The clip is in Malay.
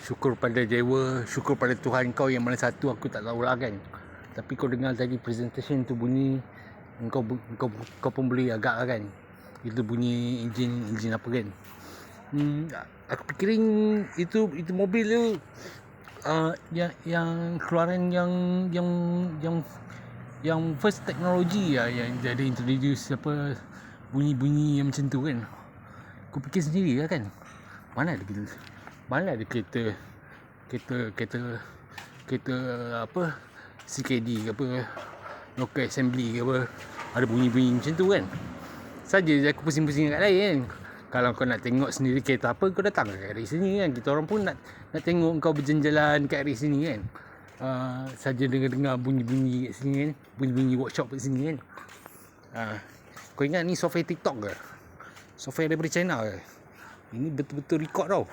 Syukur pada dewa, syukur pada Tuhan kau yang mana satu aku tak tahulah kan. Tapi kau dengar tadi presentation tu bunyi, kau pun boleh agak lah kan. Itu bunyi enjin apa kan. Aku fikirin itu mobil tu yang keluaran yang first teknologi lah, yang ada introduce apa bunyi yang macam tu kan. Aku fikir sendiri lah kan, mana ada kereta apa CKD ke apa, local assembly ke apa, ada bunyi macam tu kan. Saja je aku pusing-pusing kat lain kan. Kalau kau nak tengok sendiri kereta apa, kau datang kat race sini kan. Kita orang pun nak tengok kau berjalan-jalan kat race sini kan. Saja dengar bunyi-bunyi kat sini kan, bunyi-bunyi workshop kat sini kan. Kau ingat ni software TikTok ke? Software daripada China ke? Ini betul-betul record tau.